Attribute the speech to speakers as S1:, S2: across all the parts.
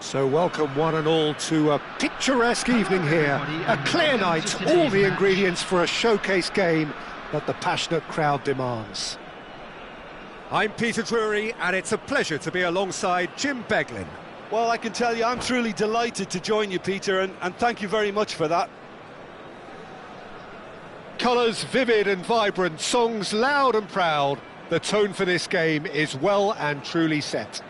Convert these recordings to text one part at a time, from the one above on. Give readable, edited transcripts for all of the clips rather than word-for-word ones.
S1: So welcome one and all to a picturesque evening here. A clear night, all the ingredients for a showcase game that the passionate crowd demands. I'm Peter Drury, and it's a pleasure to be alongside Jim Beglin.
S2: Well, I can tell you I'm truly delighted to join you, Peter, and thank you very much for that.
S1: Colours vivid and vibrant, songs loud and proud. The tone for this game is well and truly set.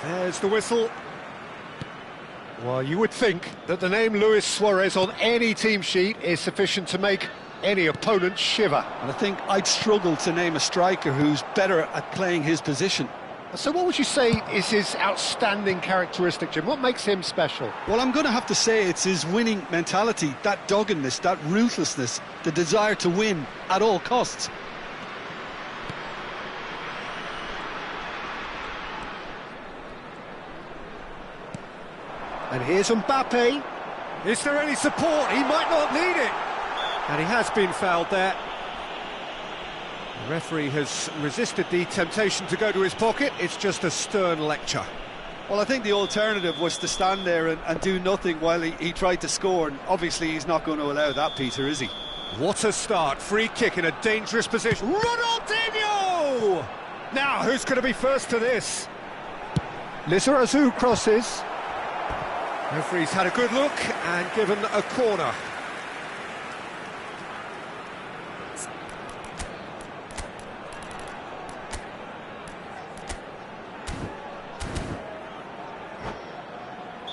S1: There's the whistle. Well, you would think that the name Luis Suarez on any team sheet is sufficient to make any opponent shiver.
S2: And I think I'd struggle to name a striker who's better at playing his position.
S1: So what would you say is his outstanding characteristic, Jim? What makes him special?
S2: Well, I'm going to have to say it's his winning mentality, that doggedness, that ruthlessness, the desire to win at all costs.
S1: And here's Mbappe. Is there any support? He might not need it. And he has been fouled there. The referee has resisted the temptation to go to his pocket. It's just a stern lecture.
S2: Well, I think the alternative was to stand there and do nothing while he tried to score. And obviously he's not going to allow that, Peter, is he?
S1: What a start. Free kick in a dangerous position. Ronaldinho! Now, who's going to be first to this? Lizarazu crosses. Referee's had a good look and given a corner.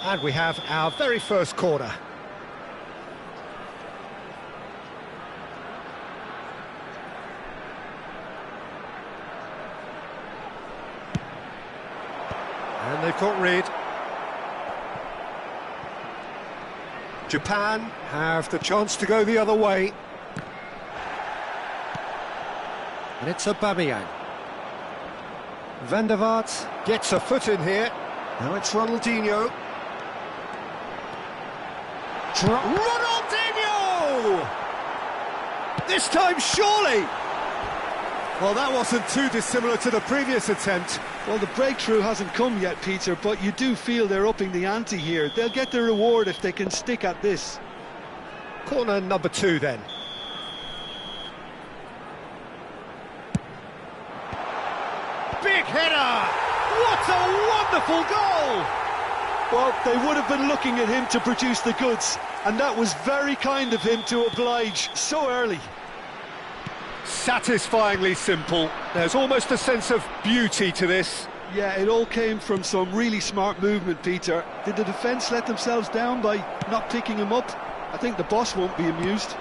S1: And we have our very first corner. And they've got rid. Japan have the chance to go the other way. And it's Aubameyang. Van der Vaart gets a foot in here. Now it's Ronaldinho. Ronaldinho! This time, surely! Well, that wasn't too dissimilar to the previous attempt.
S2: Well, the breakthrough hasn't come yet, Peter, but you do feel they're upping the ante here. They'll get their reward if they can stick at this.
S1: Corner number 2, then. Big header! What a wonderful goal!
S2: Well, they would have been looking at him to produce the goods, and that was very kind of him to oblige so early.
S1: Satisfyingly simple. There's almost a sense of beauty to this.
S2: Yeah, it all came from some really smart movement, Peter. Did the defence let themselves down by not picking him up? I think the boss won't be amused.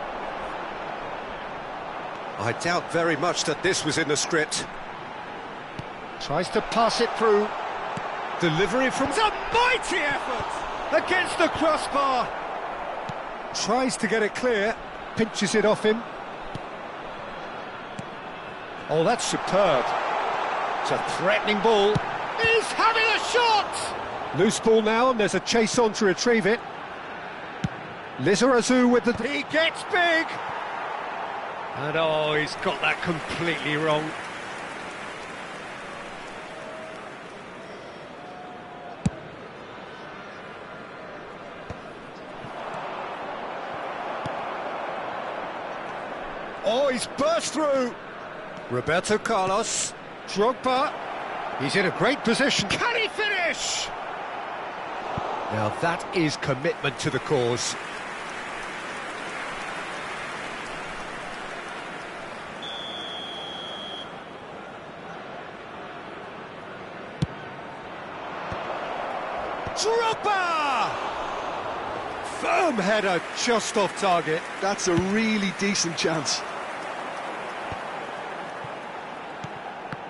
S1: I doubt very much that this was in the script. Tries to pass it through. Delivery from... It's a mighty effort against the crossbar. Tries to get it clear. Pinches it off him. Oh, that's superb. It's a threatening ball. He's having a shot! Loose ball now, and there's a chase on to retrieve it. Lizarazu with the... He gets big! And oh, he's got that completely wrong. Oh, he's burst through! Roberto Carlos, Drogba, he's in a great position. Can he finish? Now that is commitment to the cause. Drogba! Firm header just off target.
S2: That's a really decent chance.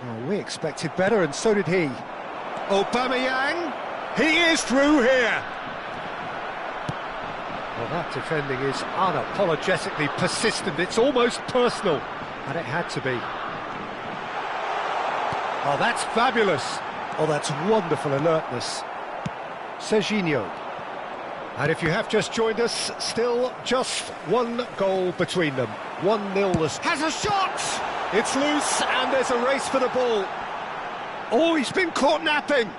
S1: Well, we expected better, and so did he. Aubameyang, he is through here. Well, that defending is unapologetically persistent. It's almost personal, and it had to be. Oh, that's fabulous. Oh, that's wonderful alertness. Serginho. And if you have just joined us, still just one goal between them. 1-0. Has a shot! It's loose and there's a race for the ball. Oh, he's been caught napping.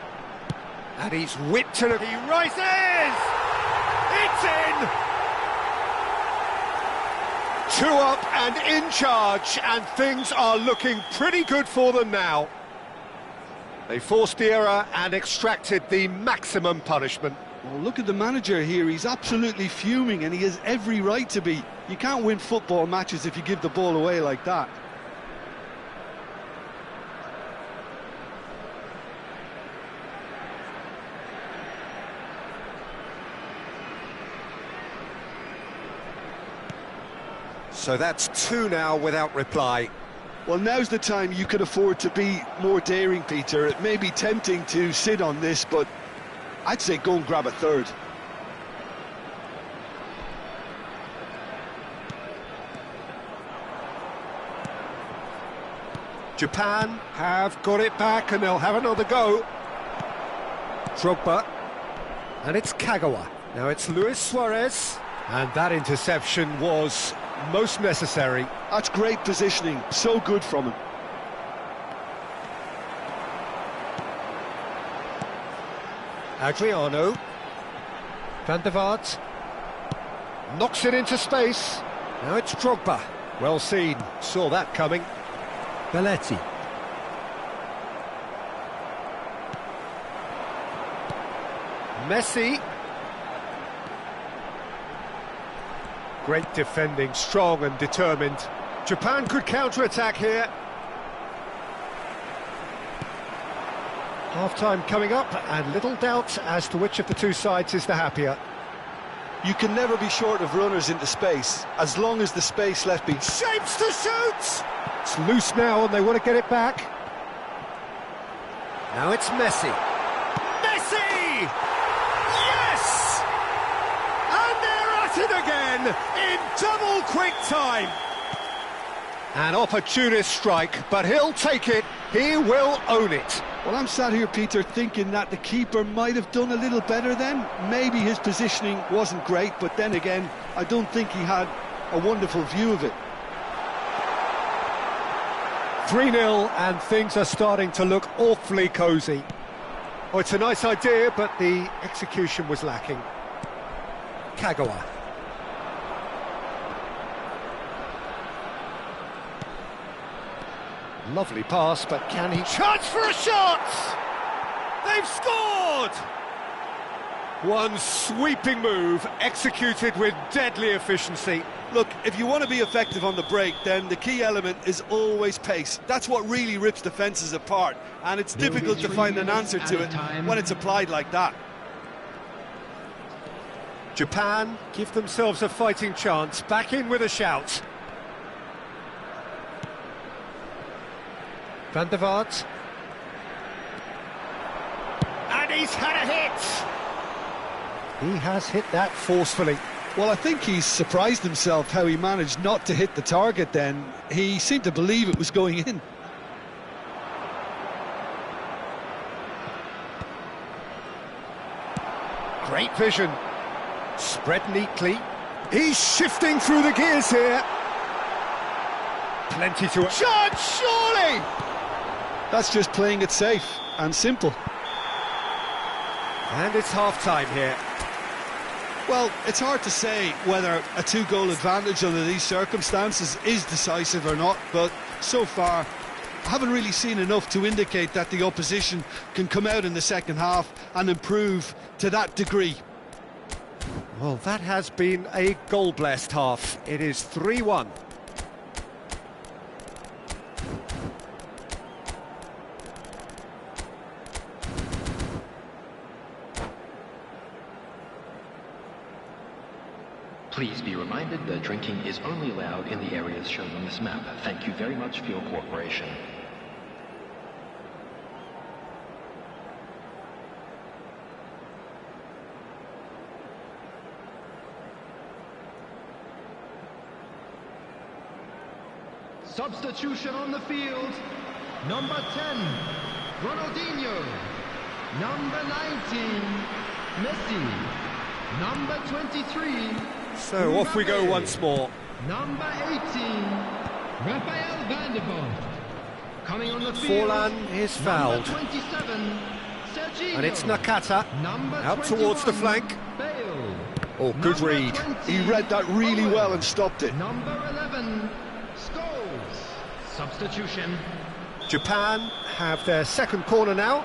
S1: And he's whipped to the... He rises! It's in! 2 up and in charge, and things are looking pretty good for them now. They forced the error and extracted the maximum punishment.
S2: Well, look at the manager here. He's absolutely fuming, and he has every right to be. You can't win football matches if you give the ball away like that.
S1: So that's 2 now without reply.
S2: Well, now's the time you could afford to be more daring, Peter. It may be tempting to sit on this, but I'd say go and grab a third.
S1: Japan have got it back and they'll have another go. Drogba. And it's Kagawa. Now it's Luis Suarez. And that interception was most necessary.
S2: That's great positioning. So good from him.
S1: Adriano. Van der Vaart. Knocks it into space. Now it's Drogba. Well seen. Saw that coming. Belletti. Messi. Great defending, strong and determined. Japan could counter-attack here. Half-time coming up, and little doubt as to which of the two sides is the happier.
S2: You can never be short of runners into space, as long as the space left be...
S1: Shapes to shoot! It's loose now and they want to get it back. Now it's Messi. Messi! Yes! And they're at it again in double quick time. An opportunist strike, but he'll take it. He will own it.
S2: Well, I'm sat here, Peter, thinking that the keeper might have done a little better then. Maybe his positioning wasn't great, but then again, I don't think he had a wonderful view of it.
S1: 3-0, and things are starting to look awfully cosy. Oh, it's a nice idea, but the execution was lacking. Kagawa. Lovely pass, but can he... Chance for a shot! They've scored! One sweeping move, executed with deadly efficiency.
S2: Look, if you want to be effective on the break, then the key element is always pace. That's what really rips defences apart, and it's difficult to find an answer to it when it's applied like that.
S1: Japan give themselves a fighting chance, back in with a shout. Van der Vaart. And he's had a hit! He has hit that forcefully.
S2: Well, I think he's surprised himself how he managed not to hit the target then. He seemed to believe it was going in.
S1: Great vision. Spread neatly. He's shifting through the gears here. Plenty to... Charge, surely!
S2: That's just playing it safe and simple.
S1: And it's half-time here.
S2: Well, it's hard to say whether a 2-goal advantage under these circumstances is decisive or not, but so far I haven't really seen enough to indicate that the opposition can come out in the second half and improve to that degree.
S1: Well, that has been a goal-blessed half. It is 3-1.
S3: Please be reminded that drinking is only allowed in the areas shown on this map. Thank you very much for your cooperation.
S4: Substitution on the field. Number 10, Ronaldinho. Number 19, Messi. Number 23.
S1: So off we go once more.
S4: Number 18. Rafael van der Vaart. Coming on the field.
S1: Forlan is fouled.
S4: Number 27. Sergio.
S1: And it's Nakata.
S4: Number
S1: Out towards the
S4: 21,
S1: flank.
S4: Bale.
S1: Oh, good
S4: Number
S1: read.
S4: 20,
S2: He read that really well and stopped it.
S4: Number 11. Scholes. Substitution.
S1: Japan have their second corner now.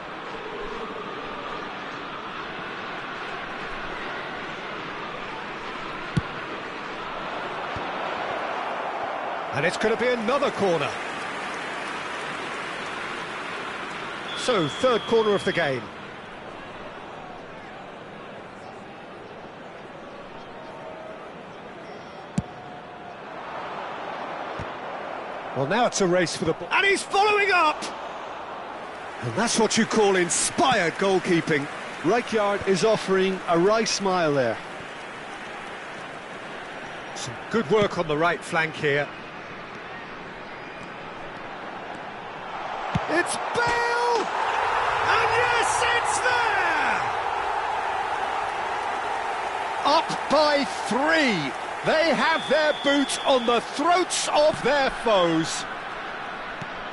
S1: And it's going to be another corner. So, third corner of the game. Well, now it's a race for the ball. And he's following up! And that's what you call inspired goalkeeping.
S2: Rijkaard is offering a right smile there.
S1: Some good work on the right flank here. It's Bale! And yes, it's there! Up by 3. They have their boots on the throats of their foes.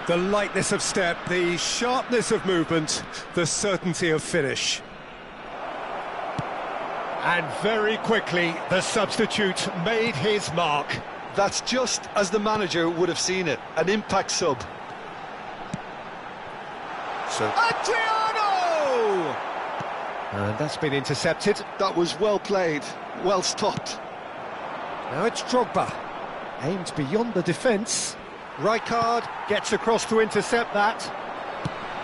S1: The lightness of step, the sharpness of movement, the certainty of finish. And very quickly, the substitute made his mark.
S2: That's just as the manager would have seen it, an impact sub.
S1: So Adriano! And that's been intercepted.
S2: That was well played, well stopped.
S1: Now it's Drogba, aimed beyond the defence. Rijkaard gets across to intercept that.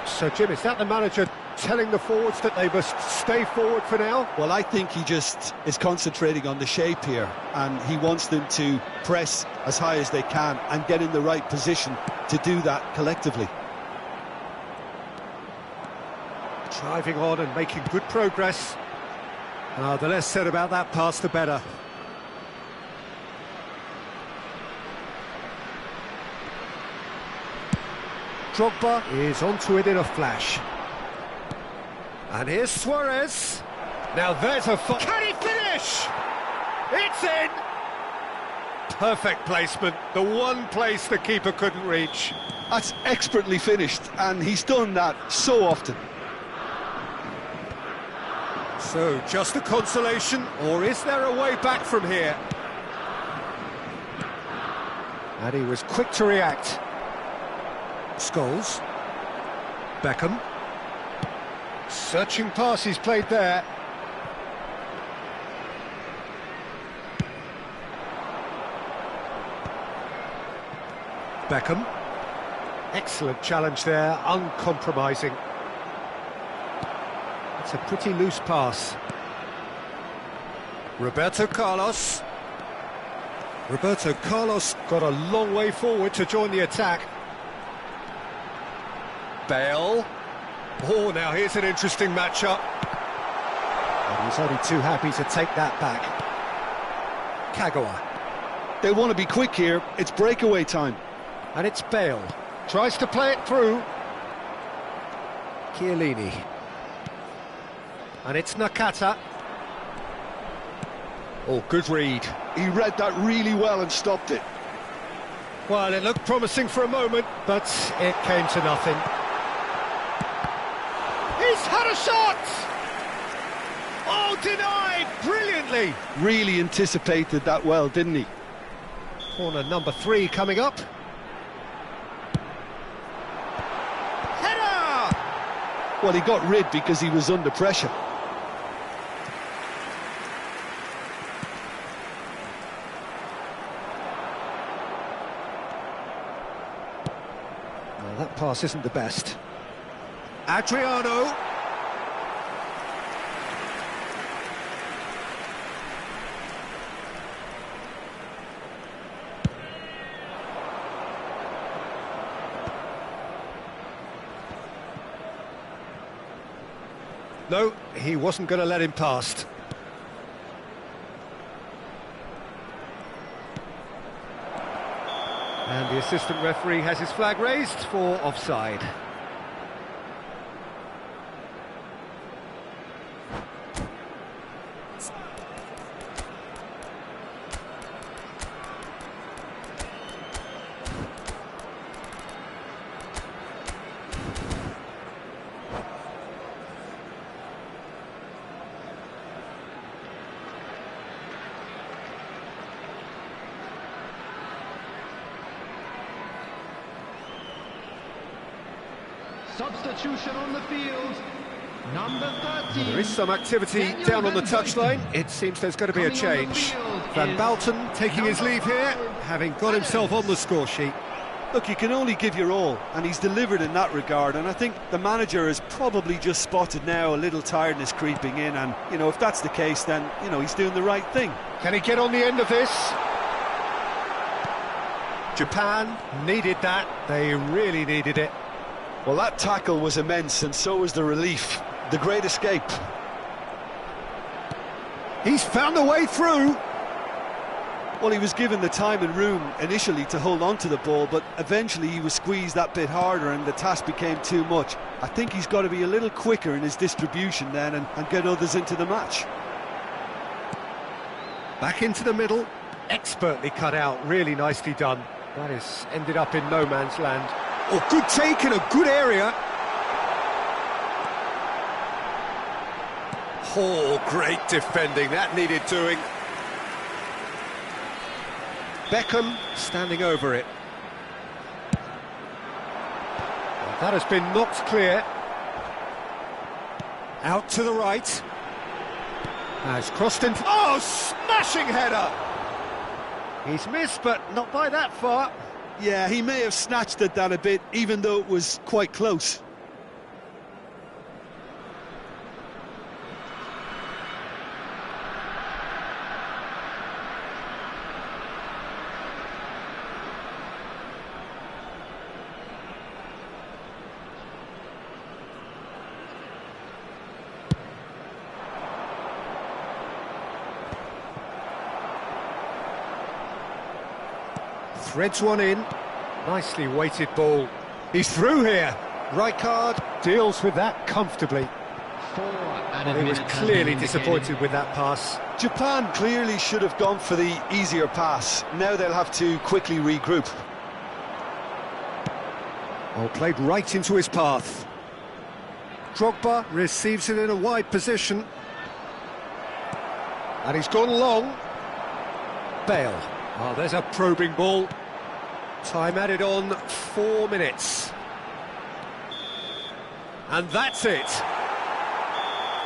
S1: So Jim, is that the manager telling the forwards that they must stay forward for now?
S2: Well, I think he just is concentrating on the shape here, and he wants them to press as high as they can and get in the right position to do that collectively.
S1: Driving on and making good progress. The less said about that pass, the better. Drogba is onto it in a flash. And here's Suarez. Now there's a... Can he finish? It's in! Perfect placement. The one place the keeper couldn't reach.
S2: That's expertly finished, and he's done that so often.
S1: So, just a consolation, or is there a way back from here? And he was quick to react. Scholes. Beckham. Searching pass he's played there. Beckham. Excellent challenge there, uncompromising. It's a pretty loose pass. Roberto Carlos. Roberto Carlos got a long way forward to join the attack. Bale. Oh, now here's an interesting matchup. And he's only too happy to take that back. Kagawa.
S2: They want to be quick here, it's breakaway time.
S1: And it's Bale. Tries to play it through. Chiellini. And it's Nakata. Oh, good read.
S2: He read that really well and stopped it.
S1: Well, it looked promising for a moment, but it came to nothing. He's had a shot! Oh, denied brilliantly!
S2: Really anticipated that well, didn't he?
S1: Corner number 3 coming up. Header!
S2: Well, he got rid because he was under pressure.
S1: Well, that pass isn't the best. Adriano. No, he wasn't going to let him past. And the assistant referee has his flag raised for offside.
S4: Substitution on the field. Number 13.
S1: There is some activity down on the touchline. It seems there's going to be a change. Van Balten taking his leave here, having got himself on the score sheet.
S2: Look, you can only give your all, and he's delivered in that regard, and I think the manager has probably just spotted now a little tiredness creeping in, and, you know, if that's the case, then, you know, he's doing the right thing.
S1: Can he get on the end of this? Japan needed that. They really needed it.
S2: Well, that tackle was immense, and so was the relief. The great escape.
S1: He's found a way through.
S2: Well, he was given the time and room initially to hold on to the ball, but eventually he was squeezed that bit harder and the task became too much. I think he's got to be a little quicker in his distribution then and get others into the match.
S1: Back into the middle, expertly cut out, really nicely done. That has ended up in no man's land. Oh, good take in a good area. Oh, great defending, that needed doing. Beckham standing over it. Well, that has been knocked clear. Out to the right. Has crossed in. Oh, smashing header! He's missed, but not by that far.
S2: Yeah, he may have snatched at that a bit, even though it was quite close.
S1: Threads one in. Nicely weighted ball. He's through here. Rijkaard deals with that comfortably. He was clearly disappointed with that pass.
S2: Japan clearly should have gone for the easier pass. Now they'll have to quickly regroup.
S1: Oh, played right into his path. Drogba receives it in a wide position. And he's gone long. Bale. Oh, there's a probing ball. Time added on 4 minutes. And that's it.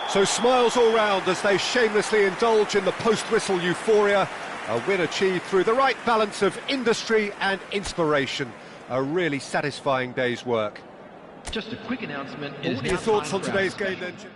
S1: So smiles all round as they shamelessly indulge in the post-whistle euphoria. A win achieved through the right balance of industry and inspiration. A really satisfying day's work.
S3: Just a quick announcement.
S1: What are your thoughts on today's game then, Jim?